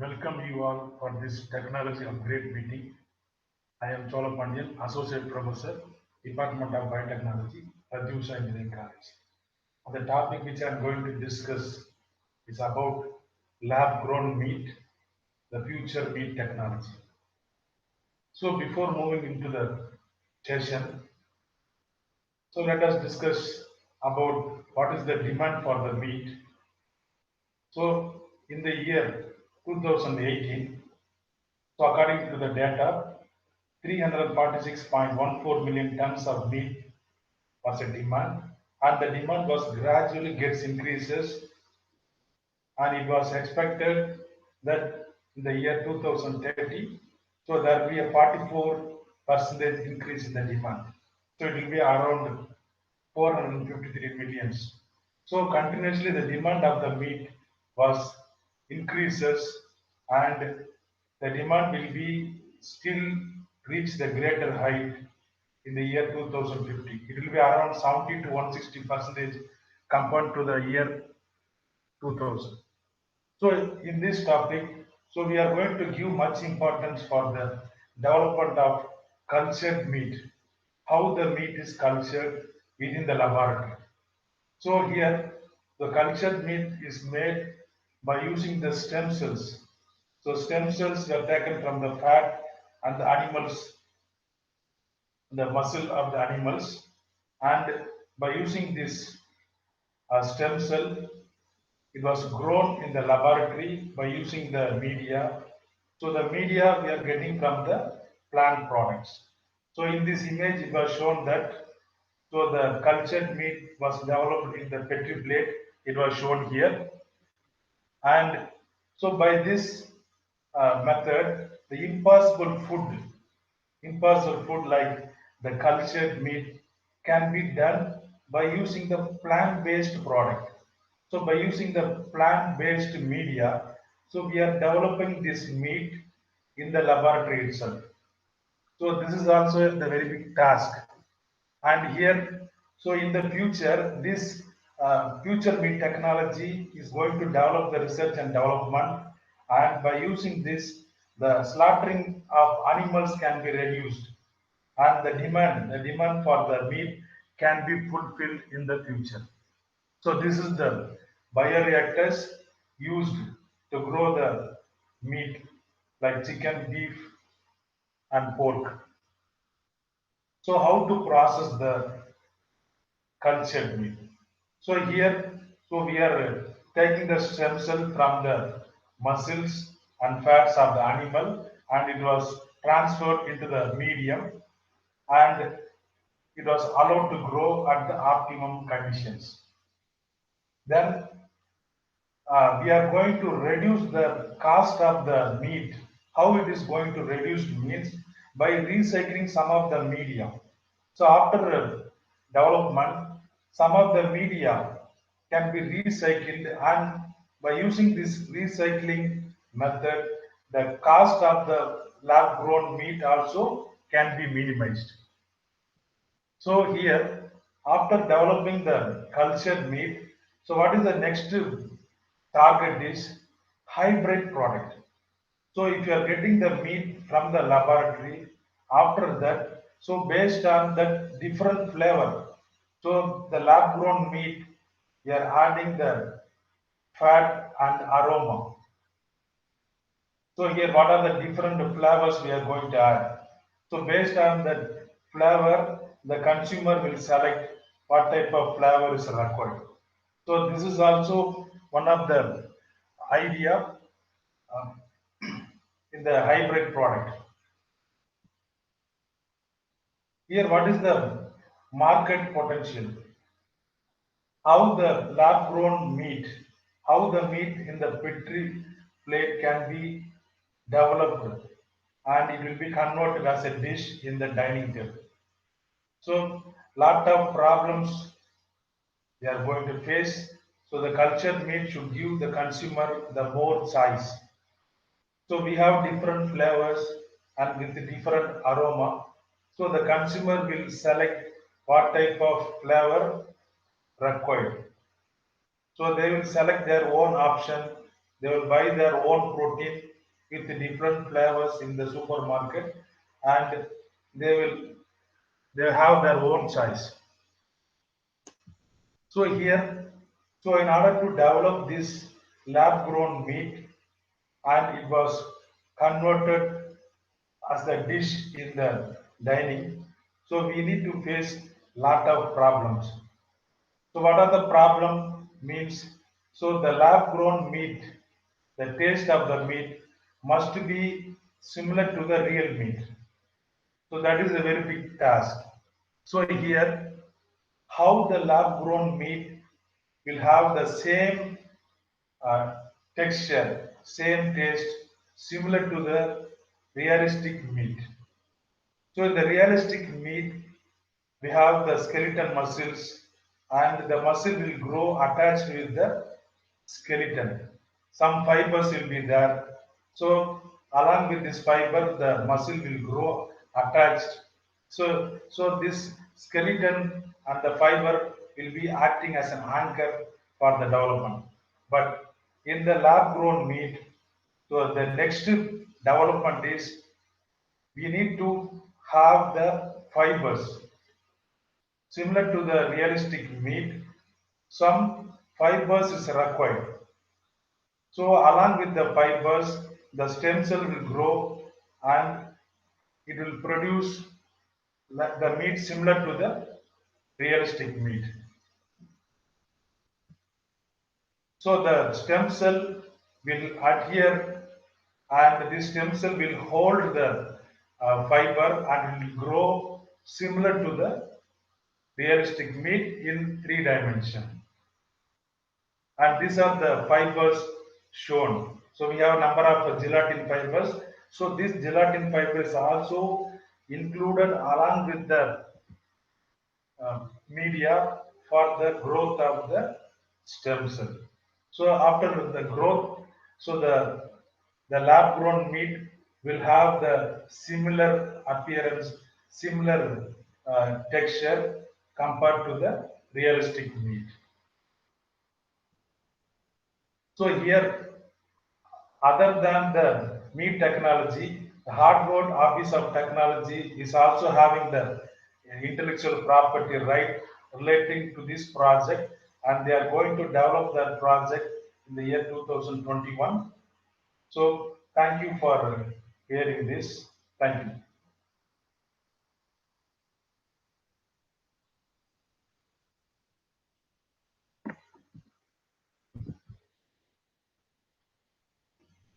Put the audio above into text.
Welcome you all for this technology upgrade meeting. I am Chola Pandian, Associate Professor, Department of Biotechnology, Pratyusha Engineering College. The topic which I am going to discuss is about lab grown meat, the future meat technology. So before moving into the session, so let us discuss about what is the demand for the meat. So in the year 2018, so according to the data, 346.14 million tons of meat was a demand, and the demand was gradually gets increases, and it was expected that in the year 2030, so there will be a 44% increase in the demand. So it will be around 453 millions. So continuously the demand of the meat was increases, and the demand will be still reach the greater height in the year 2050. It will be around 70 to 160% compared to the year 2000. So in this topic, so we are going to give much importance for the development of cultured meat, how the meat is cultured within the laboratory. So here, the cultured meat is made by using the stem cells. So stem cells were taken from the fat and the animals, the muscle of the animals, and by using this stem cell, it was grown in the laboratory by using the media. So the media we are getting from the plant products. So in this image, it was shown that so the cultured meat was developed in the petri plate. It was shown here, and so by this method, the impossible food like the cultured meat can be done by using the plant-based product. So by using the plant-based media, so we are developing this meat in the laboratory itself. So this is also the very big task. And here, so in the future, this future meat technology is going to develop the research and development, and by using this, the slaughtering of animals can be reduced, and the demand for the meat can be fulfilled in the future. So this is the bioreactors used to grow the meat like chicken, beef, and pork. So how to process the cultured meat? So here, so we are taking the stem cell from the muscles and fats of the animal, and it was transferred into the medium, and it was allowed to grow at the optimum conditions. Then we are going to reduce the cost of the meat. How it is going to reduce means by recycling some of the media. So after development, some of the media can be recycled, and by using this recycling method, the cost of the lab grown meat also can be minimized. So here, after developing the cultured meat, so what is the next target is hybrid product. So if you are getting the meat from the laboratory, after that, so based on that different flavor, so the lab grown meat, we are adding the fat and aroma. So here, what are the different flavors we are going to add? So based on that flavor, the consumer will select what type of flavor is required. So this is also one of the idea uh, in the hybrid product. Here, what is the market potential? How the lab grown meat, how the meat in the petri plate can be developed, and it will be converted as a dish in the dining table. So, lot of problems they are going to face. So, the cultured meat should give the consumer the more choice. So, we have different flavors and with different aroma. So, the consumer will select what type of flavor required. So, they will select their own option. They will buy their own protein, with different flavors in the supermarket, and they will they have their own choice. So here, so in order to develop this lab grown meat, and it was converted as a dish in the dining, so we need to face lot of problems. So what are the problem means? So the lab grown meat, the taste of the meat must be similar to the real meat. So that is a very big task. So here, how the lab grown meat will have the same uh, texture, same taste, similar to the realistic meat. So in the realistic meat, we have the skeletal muscles, and the muscle will grow attached with the skeleton. Some fibers will be there. So along with this fiber, the muscle will grow attached. So this skeleton and the fiber will be acting as an anchor for the development. But in the lab grown meat, so the next development is we need to have the fibers similar to the realistic meat. Some fibers is required. So along with the fibers, the stem cell will grow and it will produce the meat similar to the realistic meat. So the stem cell will adhere, and this stem cell will hold the fiber and will grow similar to the realistic meat in 3 dimension. And these are the fibers shown. So we have a number of gelatin fibers. So this gelatin fiber is also included along with the media for the growth of the stem cell. So after the growth, so the lab grown meat will have the similar appearance, similar texture compared to the realistic meat. So here, other than the meat technology, the Harvard Office of Technology is also having the intellectual property right relating to this project, and they are going to develop that project in the year 2021. So thank you for hearing this. Thank you.